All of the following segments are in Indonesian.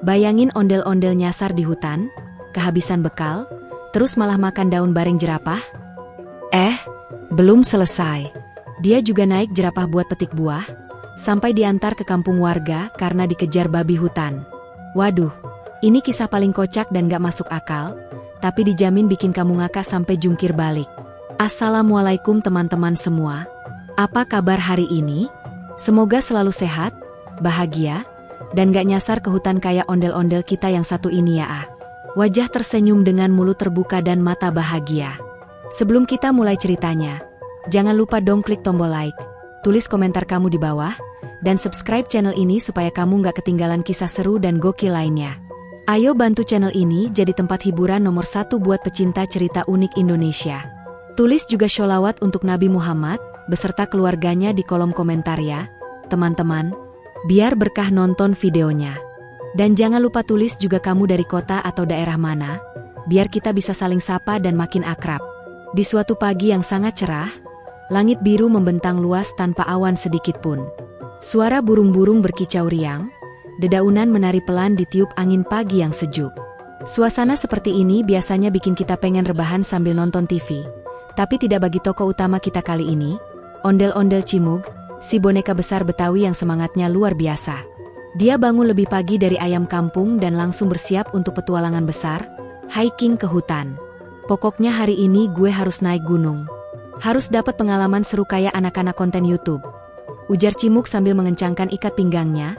Bayangin ondel-ondel nyasar di hutan, kehabisan bekal, terus malah makan daun bareng jerapah. Belum selesai. Dia juga naik jerapah buat petik buah, sampai diantar ke kampung warga karena dikejar babi hutan. Waduh, ini kisah paling kocak dan gak masuk akal, tapi dijamin bikin kamu ngakak sampai jungkir balik. Assalamualaikum teman-teman semua. Apa kabar hari ini? Semoga selalu sehat, bahagia, dan gak nyasar ke hutan kayak ondel-ondel kita yang satu ini ya. Wajah tersenyum dengan mulut terbuka dan mata bahagia. Sebelum kita mulai ceritanya, jangan lupa dong klik tombol like, tulis komentar kamu di bawah, dan subscribe channel ini supaya kamu gak ketinggalan kisah seru dan gokil lainnya. Ayo bantu channel ini jadi tempat hiburan nomor 1 buat pecinta cerita unik Indonesia. Tulis juga sholawat untuk Nabi Muhammad beserta keluarganya di kolom komentar ya, teman-teman. Biar berkah nonton videonya. Dan jangan lupa tulis juga kamu dari kota atau daerah mana, biar kita bisa saling sapa dan makin akrab. Di suatu pagi yang sangat cerah, langit biru membentang luas tanpa awan sedikit pun. Suara burung-burung berkicau riang, dedaunan menari pelan ditiup angin pagi yang sejuk. Suasana seperti ini biasanya bikin kita pengen rebahan sambil nonton TV. Tapi tidak bagi tokoh utama kita kali ini, ondel-ondel Cimug, si boneka besar Betawi yang semangatnya luar biasa. Dia bangun lebih pagi dari ayam kampung dan langsung bersiap untuk petualangan besar, hiking ke hutan. Pokoknya hari ini gue harus naik gunung. Harus dapat pengalaman seru kayak anak-anak konten YouTube. Ujar Cimug sambil mengencangkan ikat pinggangnya.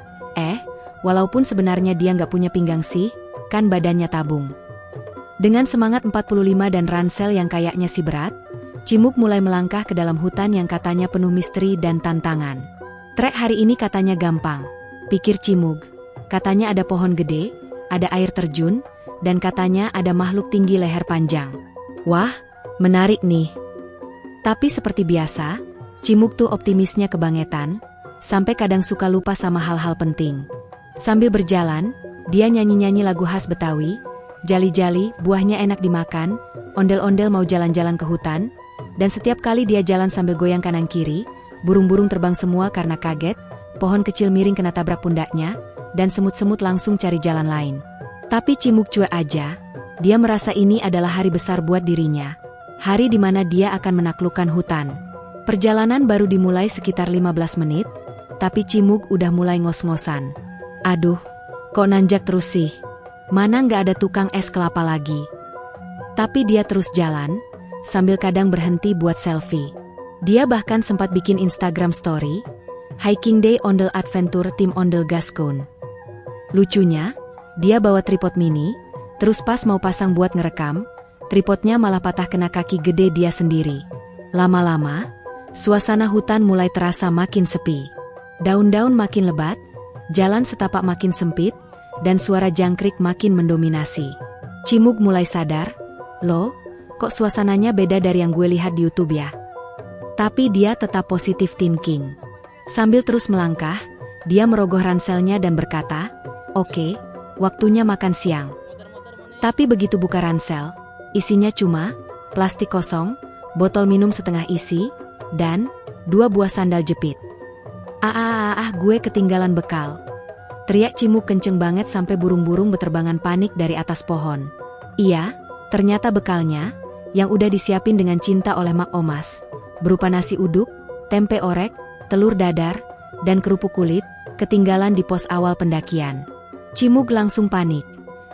Walaupun sebenarnya dia nggak punya pinggang sih, kan badannya tabung. Dengan semangat 45 dan ransel yang kayaknya si berat, Cimug mulai melangkah ke dalam hutan yang katanya penuh misteri dan tantangan. Trek hari ini katanya gampang, pikir Cimug. Katanya ada pohon gede, ada air terjun, dan katanya ada makhluk tinggi leher panjang. Wah, menarik nih. Tapi seperti biasa, Cimug tuh optimisnya kebangetan, sampai kadang suka lupa sama hal-hal penting. Sambil berjalan, dia nyanyi-nyanyi lagu khas Betawi, jali-jali, buahnya enak dimakan, ondel-ondel mau jalan-jalan ke hutan. Dan setiap kali dia jalan sambil goyang kanan kiri, burung-burung terbang semua karena kaget, pohon kecil miring kena tabrak pundaknya, dan semut-semut langsung cari jalan lain. Tapi Cimug cuek aja, dia merasa ini adalah hari besar buat dirinya. Hari di mana dia akan menaklukkan hutan. Perjalanan baru dimulai sekitar 15 menit, tapi Cimug udah mulai ngos-ngosan. Aduh, kok nanjak terus sih? Mana nggak ada tukang es kelapa lagi? Tapi dia terus jalan, sambil kadang berhenti buat selfie. Dia bahkan sempat bikin Instagram story, Hiking Day Ondel Adventure Tim Ondel Gascon. Lucunya, dia bawa tripod mini, terus pas mau pasang buat ngerekam, tripodnya malah patah kena kaki gede dia sendiri. Lama-lama, suasana hutan mulai terasa makin sepi. Daun-daun makin lebat, jalan setapak makin sempit, dan suara jangkrik makin mendominasi. Cimug mulai sadar, loh, kok suasananya beda dari yang gue lihat di YouTube ya? Tapi dia tetap positive thinking. Sambil terus melangkah, dia merogoh ranselnya dan berkata, "Oke, waktunya makan siang." Tapi begitu buka ransel, isinya cuma plastik kosong, botol minum setengah isi, dan 2 buah sandal jepit. Gue ketinggalan bekal. Teriak Cimug kenceng banget sampai burung-burung beterbangan panik dari atas pohon. Iya, ternyata bekalnya yang udah disiapin dengan cinta oleh Mak Omas, berupa nasi uduk, tempe orek, telur dadar, dan kerupuk kulit, ketinggalan di pos awal pendakian. Cimug langsung panik,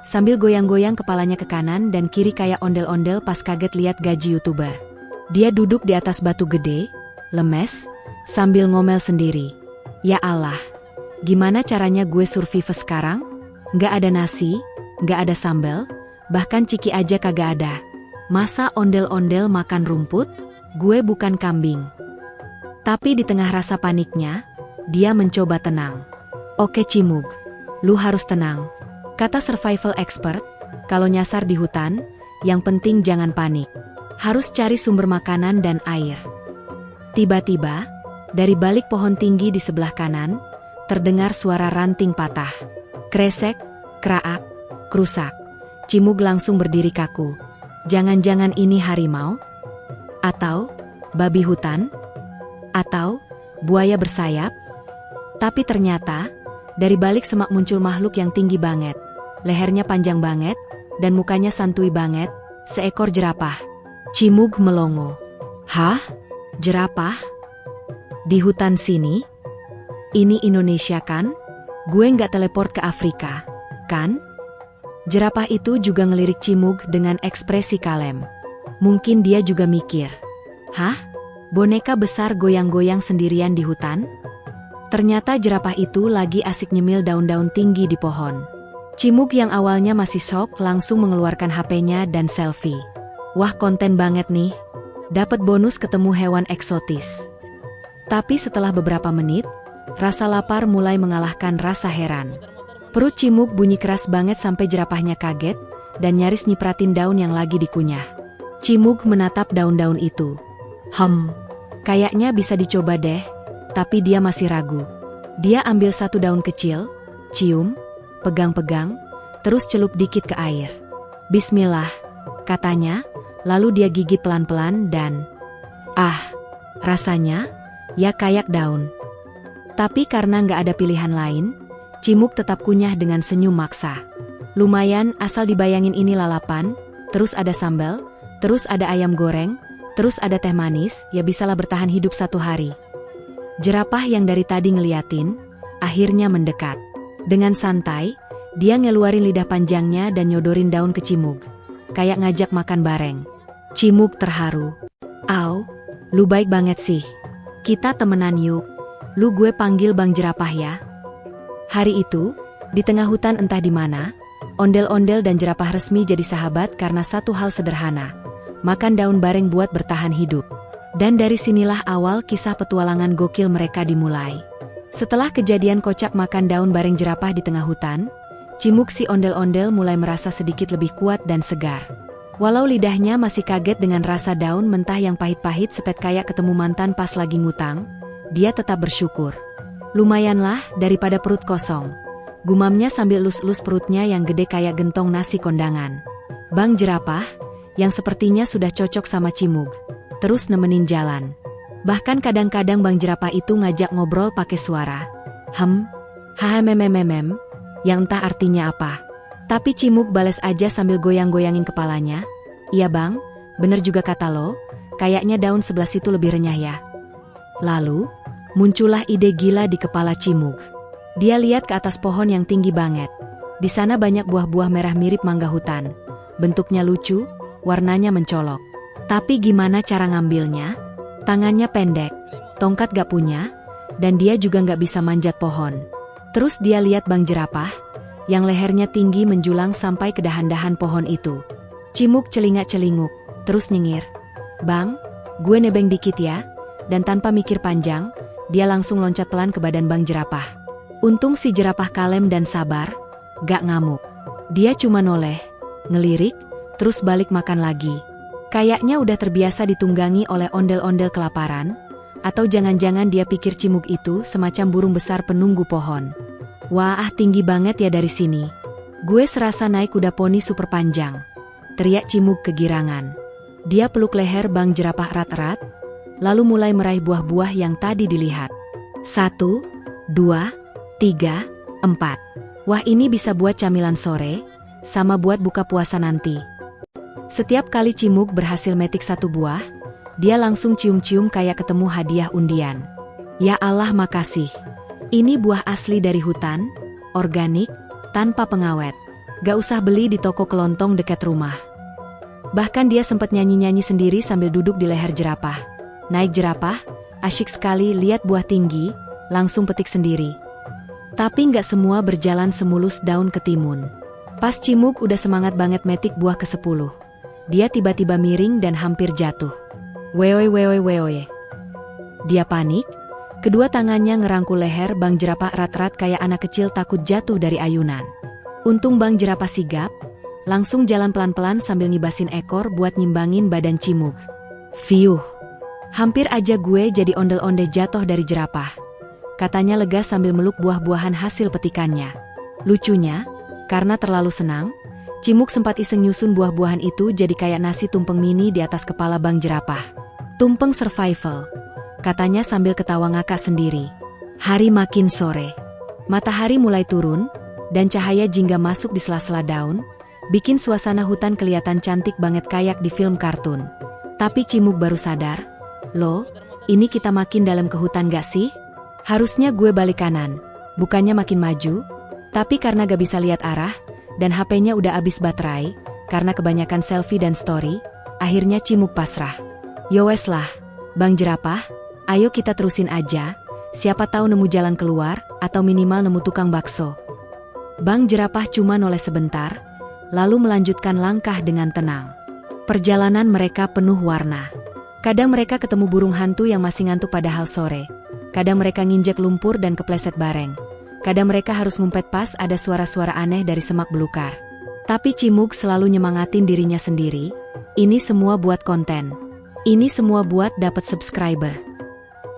sambil goyang-goyang kepalanya ke kanan dan kiri kayak ondel-ondel pas kaget lihat gaji YouTuber. Dia duduk di atas batu gede, lemes, sambil ngomel sendiri. Ya Allah, gimana caranya gue survive sekarang? Nggak ada nasi, nggak ada sambal, bahkan ciki aja kagak ada. Masa ondel-ondel makan rumput? Gue bukan kambing. Tapi di tengah rasa paniknya, dia mencoba tenang. Oke Cimug, lu harus tenang. Kata survival expert, kalau nyasar di hutan, yang penting jangan panik. Harus cari sumber makanan dan air. Tiba-tiba, dari balik pohon tinggi di sebelah kanan, terdengar suara ranting patah. Kresek, kraak, krusak. Cimug langsung berdiri kaku. Jangan-jangan ini harimau? Atau babi hutan? Atau buaya bersayap? Tapi ternyata, Dari balik semak muncul makhluk yang tinggi banget. Lehernya panjang banget, dan mukanya santuy banget, seekor jerapah. Cimug melongo. Hah? Jerapah? Di hutan sini? Ini Indonesia kan? Gue nggak teleport ke Afrika, kan? Jerapah itu juga ngelirik Cimug dengan ekspresi kalem. Mungkin dia juga mikir, hah? Boneka besar goyang-goyang sendirian di hutan? Ternyata jerapah itu lagi asik nyemil daun-daun tinggi di pohon. Cimug yang awalnya masih shock langsung mengeluarkan HP-nya dan selfie. Wah, konten banget nih. Dapat bonus ketemu hewan eksotis. Tapi setelah beberapa menit, rasa lapar mulai mengalahkan rasa heran. Perut Cimug bunyi keras banget sampai jerapahnya kaget dan nyaris nyipratin daun yang lagi dikunyah. Cimug menatap daun-daun itu. Kayaknya bisa dicoba deh, tapi dia masih ragu. Dia ambil satu daun kecil, cium, pegang-pegang, terus celup dikit ke air. Bismillah, katanya, lalu dia gigit pelan-pelan dan... rasanya, ya kayak daun. Tapi karena nggak ada pilihan lain, Cimug tetap kunyah dengan senyum maksa. Lumayan asal dibayangin ini lalapan, terus ada sambal, terus ada ayam goreng, terus ada teh manis, ya bisalah bertahan hidup 1 hari. Jerapah yang dari tadi ngeliatin, akhirnya mendekat. Dengan santai, dia ngeluarin lidah panjangnya dan nyodorin daun ke Cimug. Kayak ngajak makan bareng. Cimug terharu. Au, lu baik banget sih. Kita temenan yuk. Lu gue panggil Bang Jerapah ya. Hari itu, di tengah hutan entah di mana, ondel-ondel dan jerapah resmi jadi sahabat karena satu hal sederhana. Makan daun bareng buat bertahan hidup. Dan dari sinilah awal kisah petualangan gokil mereka dimulai. Setelah kejadian kocak makan daun bareng jerapah di tengah hutan, Cimug si ondel-ondel mulai merasa sedikit lebih kuat dan segar. Walau lidahnya masih kaget dengan rasa daun mentah yang pahit-pahit sepet kayak ketemu mantan pas lagi ngutang, dia tetap bersyukur. Lumayanlah daripada perut kosong. Gumamnya sambil lus-lus perutnya yang gede kayak gentong nasi kondangan. Bang Jerapah, yang sepertinya sudah cocok sama Cimug, terus nemenin jalan. Bahkan kadang-kadang Bang Jerapah itu ngajak ngobrol pakai suara. Yang entah artinya apa. Tapi Cimug bales aja sambil goyang-goyangin kepalanya. Iya bang, bener juga kata lo, kayaknya daun sebelah situ lebih renyah ya. Lalu, muncullah ide gila di kepala Cimug. Dia lihat ke atas pohon yang tinggi banget. Di sana banyak buah-buah merah mirip mangga hutan. Bentuknya lucu, warnanya mencolok. Tapi gimana cara ngambilnya? Tangannya pendek, tongkat gak punya, dan dia juga gak bisa manjat pohon. Terus dia lihat Bang Jerapah, yang lehernya tinggi menjulang sampai ke dahan-dahan pohon itu. Cimug celingak-celinguk, terus nyengir. Bang, gue nebeng dikit ya. Dan tanpa mikir panjang, dia langsung loncat pelan ke badan Bang Jerapah. Untung si jerapah kalem dan sabar, gak ngamuk. Dia cuma noleh, ngelirik, terus balik makan lagi. Kayaknya udah terbiasa ditunggangi oleh ondel-ondel kelaparan, atau jangan-jangan dia pikir Cimug itu semacam burung besar penunggu pohon. Wah, tinggi banget ya dari sini. Gue serasa naik kuda poni super panjang. Teriak Cimug kegirangan. Dia peluk leher Bang Jerapah erat-erat, lalu mulai meraih buah-buah yang tadi dilihat. 1, 2, 3, 4. Wah, ini bisa buat camilan sore, sama buat buka puasa nanti. Setiap kali Cimug berhasil metik 1 buah, dia langsung cium-cium kayak ketemu hadiah undian. Ya Allah, makasih. Ini buah asli dari hutan, organik, tanpa pengawet. Gak usah beli di toko kelontong dekat rumah. Bahkan dia sempat nyanyi-nyanyi sendiri sambil duduk di leher jerapah. Naik jerapah, asyik sekali lihat buah tinggi, langsung petik sendiri. Tapi gak semua berjalan semulus daun ketimun. Pas Cimug udah semangat banget metik buah ke-10. Dia tiba-tiba miring dan hampir jatuh. Weoy. Dia panik, kedua tangannya ngerangkul leher Bang Jerapah erat-erat kayak anak kecil takut jatuh dari ayunan. Untung Bang Jerapah sigap, langsung jalan pelan-pelan sambil ngibasin ekor buat nyimbangin badan Cimug. Fiuh, hampir aja gue jadi ondel-ondel jatuh dari jerapah, katanya lega sambil meluk buah-buahan hasil petikannya. Lucunya, karena terlalu senang, Cimug sempat iseng nyusun buah-buahan itu jadi kayak nasi tumpeng mini di atas kepala Bang Jerapah. Tumpeng survival, katanya sambil ketawa ngakak sendiri. Hari makin sore. Matahari mulai turun, dan cahaya jingga masuk di sela-sela daun, bikin suasana hutan kelihatan cantik banget kayak di film kartun. Tapi Cimug baru sadar, loh, ini kita makin dalam ke hutan gak sih? Harusnya gue balik kanan, bukannya makin maju. Tapi karena gak bisa lihat arah, dan HP-nya udah habis baterai, karena kebanyakan selfie dan story, akhirnya Cimug pasrah. Yowes lah, Bang Jerapah, ayo kita terusin aja, siapa tahu nemu jalan keluar, atau minimal nemu tukang bakso. Bang Jerapah cuma noleh sebentar, lalu melanjutkan langkah dengan tenang. Perjalanan mereka penuh warna. Kadang mereka ketemu burung hantu yang masih ngantuk padahal sore. Kadang mereka nginjek lumpur dan kepleset bareng. Kadang mereka harus ngumpet pas ada suara-suara aneh dari semak belukar. Tapi Cimug selalu nyemangatin dirinya sendiri. Ini semua buat konten. Ini semua buat dapat subscriber.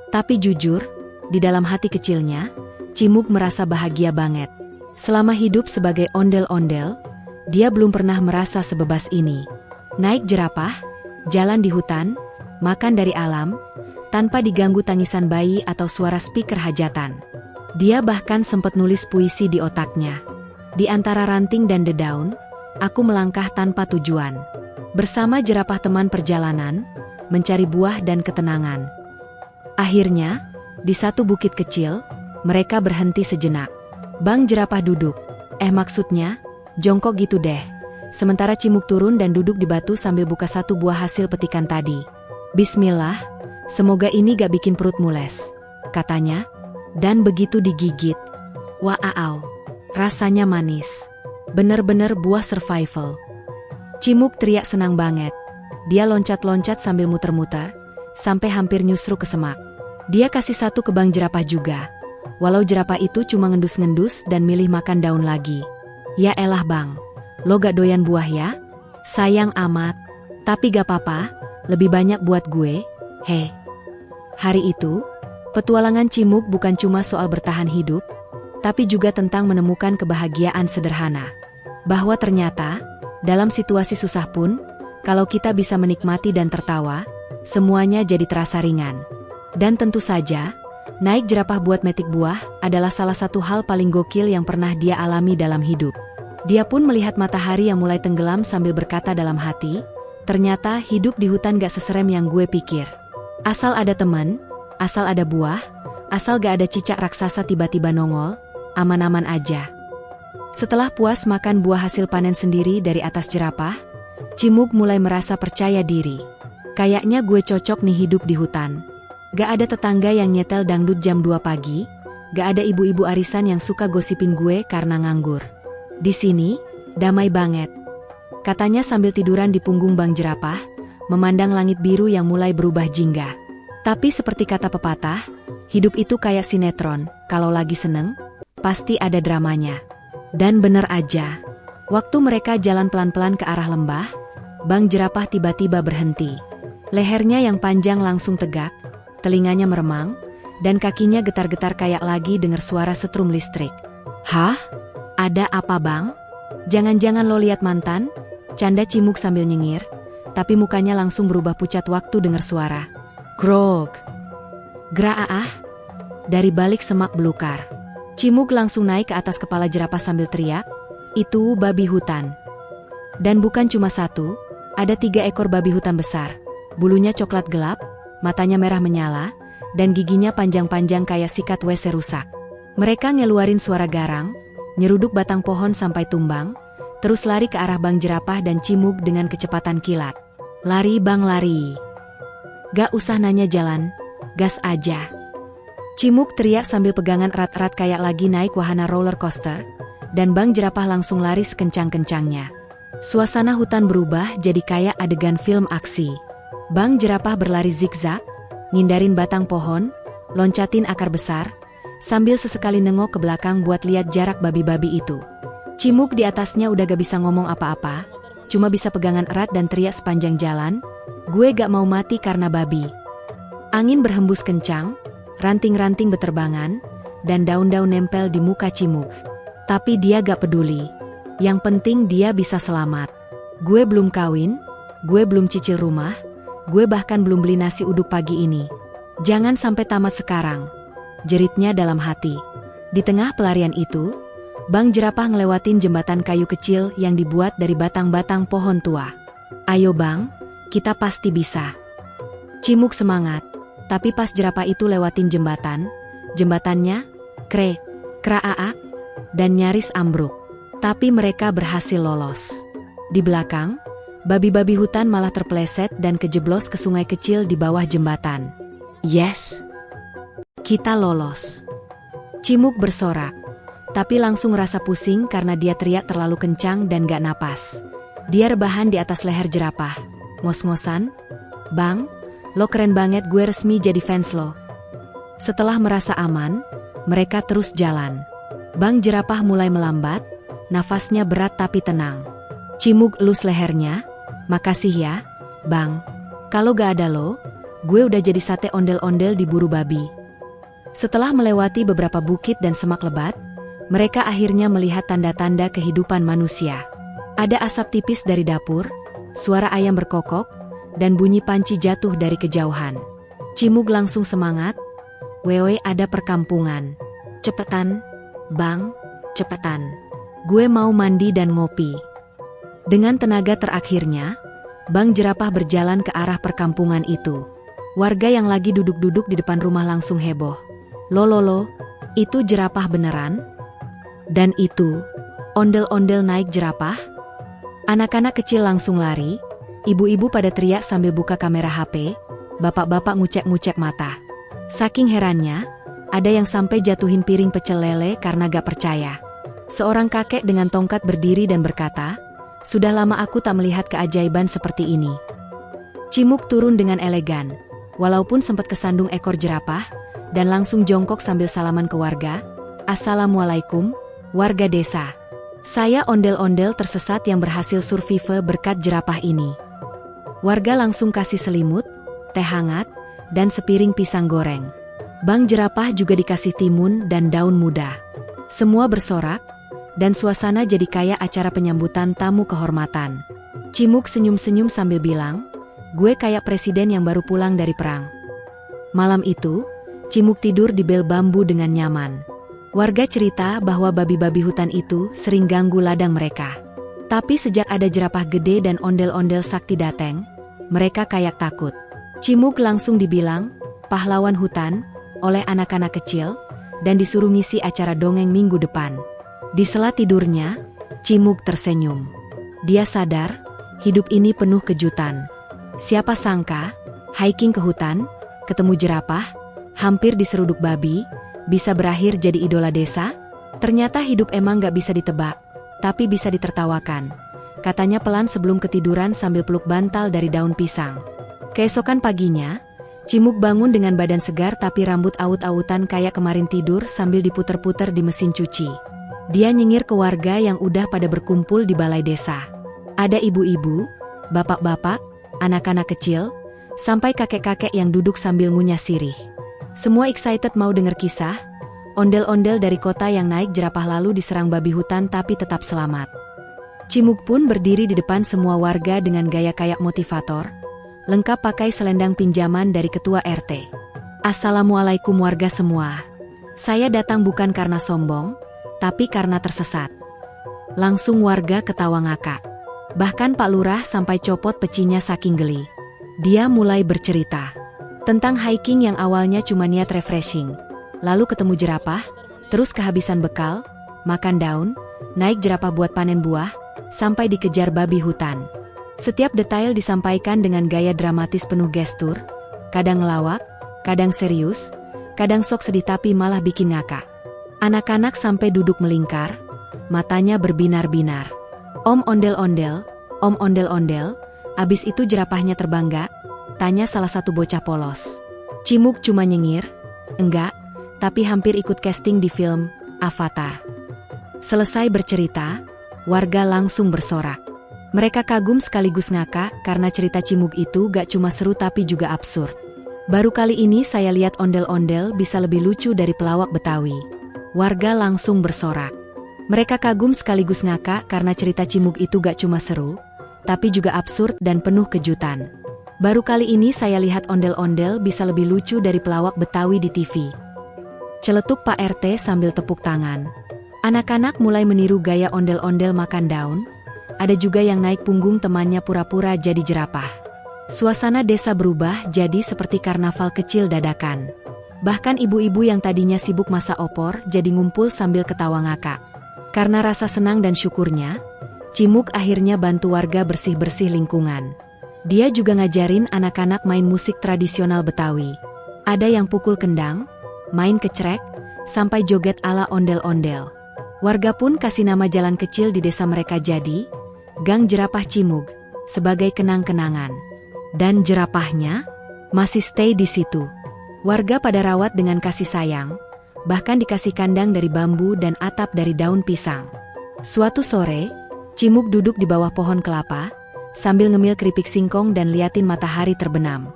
Tapi jujur, di dalam hati kecilnya, Cimug merasa bahagia banget. Selama hidup sebagai ondel-ondel, dia belum pernah merasa sebebas ini. Naik jerapah, jalan di hutan, makan dari alam, tanpa diganggu tangisan bayi atau suara speaker hajatan. Dia bahkan sempat nulis puisi di otaknya. Di antara ranting dan dedaun, aku melangkah tanpa tujuan. Bersama jerapah teman perjalanan, mencari buah dan ketenangan. Akhirnya, di satu bukit kecil, mereka berhenti sejenak. Bang Jerapah duduk. Maksudnya, jongkok gitu deh. Sementara Cimug turun dan duduk di batu sambil buka satu buah hasil petikan tadi. Bismillah, semoga ini gak bikin perut mules, katanya. Dan begitu digigit, wow, rasanya manis. Bener-bener buah survival. Cimug teriak senang banget. Dia loncat-loncat sambil muter-muter, sampai hampir nyusruk ke semak. Dia kasih satu ke Bang Jerapah juga. Walau jerapah itu cuma ngendus-ngendus dan milih makan daun lagi. Ya elah bang, lo gak doyan buah ya? Sayang amat. Tapi gak apa-apa, lebih banyak buat gue, heh. Hari itu, petualangan Cimug bukan cuma soal bertahan hidup, tapi juga tentang menemukan kebahagiaan sederhana. Bahwa ternyata, dalam situasi susah pun, kalau kita bisa menikmati dan tertawa, semuanya jadi terasa ringan. Dan tentu saja, naik jerapah buat metik buah adalah salah satu hal paling gokil yang pernah dia alami dalam hidup. Dia pun melihat matahari yang mulai tenggelam sambil berkata dalam hati, ternyata hidup di hutan gak seserem yang gue pikir. Asal ada teman, asal ada buah, asal gak ada cicak raksasa tiba-tiba nongol, aman-aman aja. Setelah puas makan buah hasil panen sendiri dari atas jerapah, Cimug mulai merasa percaya diri. Kayaknya gue cocok nih hidup di hutan. Gak ada tetangga yang nyetel dangdut jam 2 pagi, gak ada ibu-ibu arisan yang suka gosipin gue karena nganggur. Di sini, damai banget, katanya sambil tiduran di punggung Bang Jerapah, memandang langit biru yang mulai berubah jingga. Tapi seperti kata pepatah, hidup itu kayak sinetron, kalau lagi seneng, pasti ada dramanya. Dan bener aja, waktu mereka jalan pelan-pelan ke arah lembah, Bang Jerapah tiba-tiba berhenti. Lehernya yang panjang langsung tegak, telinganya meremang, dan kakinya getar-getar kayak lagi dengar suara setrum listrik. Hah? Ada apa bang? Jangan-jangan lo lihat mantan? Canda Cimug sambil nyengir, tapi mukanya langsung berubah pucat waktu dengar suara. Grog. Graah. Dari balik semak belukar. Cimug langsung naik ke atas kepala jerapah sambil teriak, itu babi hutan. Dan bukan cuma satu, ada 3 ekor babi hutan besar. Bulunya coklat gelap, matanya merah menyala, dan giginya panjang-panjang kayak sikat WC rusak. Mereka ngeluarin suara garang, nyeruduk batang pohon sampai tumbang, terus lari ke arah Bang Jerapah dan Cimug dengan kecepatan kilat. Lari bang lari. Gak usah nanya jalan, gas aja. Cimug teriak sambil pegangan erat-erat kayak lagi naik wahana roller coaster, dan Bang Jerapah langsung lari sekencang-kencangnya. Suasana hutan berubah jadi kayak adegan film aksi. Bang Jerapah berlari zigzag, ngindarin batang pohon, loncatin akar besar, sambil sesekali nengok ke belakang buat lihat jarak babi-babi itu. Cimug di atasnya udah gak bisa ngomong apa-apa, cuma bisa pegangan erat dan teriak sepanjang jalan, gue gak mau mati karena babi. Angin berhembus kencang, ranting-ranting beterbangan, dan daun-daun nempel di muka Cimug. Tapi dia gak peduli. Yang penting dia bisa selamat. Gue belum kawin, gue belum cicil rumah, gue bahkan belum beli nasi uduk pagi ini. Jangan sampai tamat sekarang, jeritnya dalam hati. Di tengah pelarian itu, Bang Jerapah ngelewatin jembatan kayu kecil yang dibuat dari batang-batang pohon tua. "Ayo Bang, kita pasti bisa." Cimuk semangat, tapi pas Jerapah itu lewatin jembatannya, kraaak, dan nyaris ambruk. Tapi mereka berhasil lolos. Di belakang, babi-babi hutan malah terpeleset dan kejeblos ke sungai kecil di bawah jembatan. "Yes, kita lolos." Cimuk bersorak, tapi langsung rasa pusing karena dia teriak terlalu kencang dan gak napas. Dia rebahan di atas leher Jerapah, ngos-ngosan, "Bang, lo keren banget, gue resmi jadi fans lo." Setelah merasa aman, mereka terus jalan. Bang Jerapah mulai melambat, nafasnya berat tapi tenang. Cimuk elus lehernya, "Makasih ya, Bang. Kalau gak ada lo, gue udah jadi sate ondel-ondel diburu babi." Setelah melewati beberapa bukit dan semak lebat, mereka akhirnya melihat tanda-tanda kehidupan manusia. Ada asap tipis dari dapur, suara ayam berkokok, dan bunyi panci jatuh dari kejauhan. Cimuk langsung semangat, "Wewe, ada perkampungan. Cepetan, Bang, cepetan. Gue mau mandi dan ngopi." Dengan tenaga terakhirnya, Bang Jerapah berjalan ke arah perkampungan itu. Warga yang lagi duduk-duduk di depan rumah langsung heboh. "Lololo, itu Jerapah beneran? Dan itu, ondel-ondel naik Jerapah?" Anak-anak kecil langsung lari, ibu-ibu pada teriak sambil buka kamera HP, bapak-bapak ngucek-ngucek mata. Saking herannya, ada yang sampai jatuhin piring pecel lele karena gak percaya. Seorang kakek dengan tongkat berdiri dan berkata, "Sudah lama aku tak melihat keajaiban seperti ini." Cimuk turun dengan elegan, walaupun sempat kesandung ekor jerapah, dan langsung jongkok sambil salaman ke warga. "Assalamualaikum, warga desa. Saya ondel-ondel tersesat yang berhasil survive berkat jerapah ini." Warga langsung kasih selimut, teh hangat, dan sepiring pisang goreng. Bang Jerapah juga dikasih timun dan daun muda. Semua bersorak, dan suasana jadi kayak acara penyambutan tamu kehormatan. Cimuk senyum-senyum sambil bilang, "Gue kayak presiden yang baru pulang dari perang." Malam itu, Cimuk tidur di bel bambu dengan nyaman. Warga cerita bahwa babi-babi hutan itu sering ganggu ladang mereka. Tapi sejak ada jerapah gede dan ondel-ondel sakti dateng, mereka kayak takut. Cimuk langsung dibilang pahlawan hutan oleh anak-anak kecil dan disuruh ngisi acara dongeng minggu depan. Di sela tidurnya, Cimuk tersenyum. Dia sadar, hidup ini penuh kejutan. Siapa sangka, hiking ke hutan, ketemu jerapah, hampir diseruduk babi, bisa berakhir jadi idola desa? Ternyata hidup emang gak bisa ditebak, tapi bisa ditertawakan, katanya pelan sebelum ketiduran sambil peluk bantal dari daun pisang. Keesokan paginya, Cimuk bangun dengan badan segar tapi rambut aut-autan kayak kemarin tidur sambil diputer-puter di mesin cuci. Dia nyengir ke warga yang udah pada berkumpul di balai desa. Ada ibu-ibu, bapak-bapak, anak-anak kecil, sampai kakek-kakek yang duduk sambil ngunyah sirih. Semua excited mau denger kisah, ondel-ondel dari kota yang naik jerapah lalu diserang babi hutan tapi tetap selamat. Cimuk pun berdiri di depan semua warga dengan gaya kayak motivator, lengkap pakai selendang pinjaman dari ketua RT. "Assalamualaikum warga semua. Saya datang bukan karena sombong, tapi karena tersesat." Langsung warga ketawa ngakak. Bahkan Pak Lurah sampai copot pecinya saking geli. Dia mulai bercerita tentang hiking yang awalnya cuma niat refreshing, lalu ketemu jerapah, terus kehabisan bekal, makan daun, naik jerapah buat panen buah, sampai dikejar babi hutan. Setiap detail disampaikan dengan gaya dramatis penuh gestur, kadang ngelawak, kadang serius, kadang sok sedih tapi malah bikin ngakak. Anak-anak sampai duduk melingkar, matanya berbinar-binar. Om ondel-ondel, abis itu jerapahnya terbang gak?" Tanya salah satu bocah polos. Cimuk cuma nyengir, "Enggak, tapi hampir ikut casting di film Avatar." Selesai bercerita, warga langsung bersorak. Mereka kagum sekaligus ngakak karena cerita Cimuk itu gak cuma seru tapi juga absurd. "Baru kali ini saya lihat ondel-ondel bisa lebih lucu dari pelawak Betawi." Warga langsung bersorak. Mereka kagum sekaligus ngakak karena cerita Cimuk itu gak cuma seru, tapi juga absurd dan penuh kejutan. "Baru kali ini saya lihat ondel-ondel bisa lebih lucu dari pelawak Betawi di TV." Celetuk Pak RT sambil tepuk tangan. Anak-anak mulai meniru gaya ondel-ondel makan daun. Ada juga yang naik punggung temannya pura-pura jadi jerapah. Suasana desa berubah jadi seperti karnaval kecil dadakan. Bahkan ibu-ibu yang tadinya sibuk masak opor jadi ngumpul sambil ketawa ngakak. Karena rasa senang dan syukurnya, Cimug akhirnya bantu warga bersih-bersih lingkungan. Dia juga ngajarin anak-anak main musik tradisional Betawi. Ada yang pukul kendang, main kecrek, sampai joget ala ondel-ondel. Warga pun kasih nama jalan kecil di desa mereka jadi Gang Jerapah Cimug, sebagai kenang-kenangan. Dan jerapahnya masih stay di situ. Warga pada rawat dengan kasih sayang, bahkan dikasih kandang dari bambu dan atap dari daun pisang. Suatu sore, Cimug duduk di bawah pohon kelapa, sambil ngemil keripik singkong dan liatin matahari terbenam.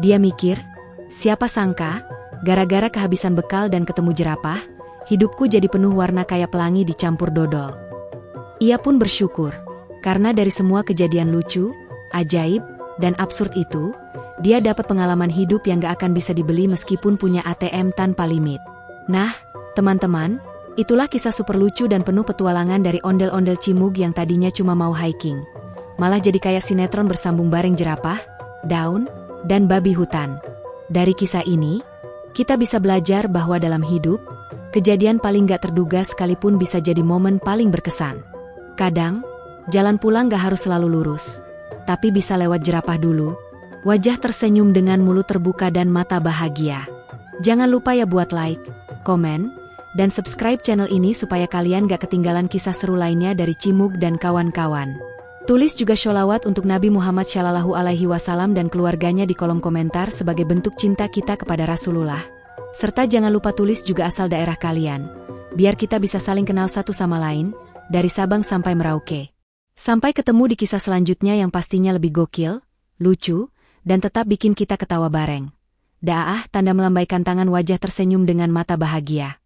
Dia mikir, siapa sangka, gara-gara kehabisan bekal dan ketemu jerapah, hidupku jadi penuh warna kayak pelangi dicampur dodol. Ia pun bersyukur, karena dari semua kejadian lucu, ajaib, dan absurd itu, dia dapat pengalaman hidup yang gak akan bisa dibeli meskipun punya ATM tanpa limit. Nah, teman-teman, itulah kisah super lucu dan penuh petualangan dari ondel-ondel Cimug yang tadinya cuma mau hiking. Malah jadi kayak sinetron bersambung bareng jerapah, daun, dan babi hutan. Dari kisah ini, kita bisa belajar bahwa dalam hidup, kejadian paling gak terduga sekalipun bisa jadi momen paling berkesan. Kadang, jalan pulang gak harus selalu lurus, tapi bisa lewat jerapah dulu. Wajah tersenyum dengan mulut terbuka dan mata bahagia. Jangan lupa ya buat like, komen, dan subscribe channel ini supaya kalian gak ketinggalan kisah seru lainnya dari Cimug dan kawan-kawan. Tulis juga sholawat untuk Nabi Muhammad SAW dan keluarganya di kolom komentar sebagai bentuk cinta kita kepada Rasulullah. Serta jangan lupa tulis juga asal daerah kalian, biar kita bisa saling kenal satu sama lain, dari Sabang sampai Merauke. Sampai ketemu di kisah selanjutnya yang pastinya lebih gokil, lucu, dan tetap bikin kita ketawa bareng. Daah, tanda melambaikan tangan wajah tersenyum dengan mata bahagia.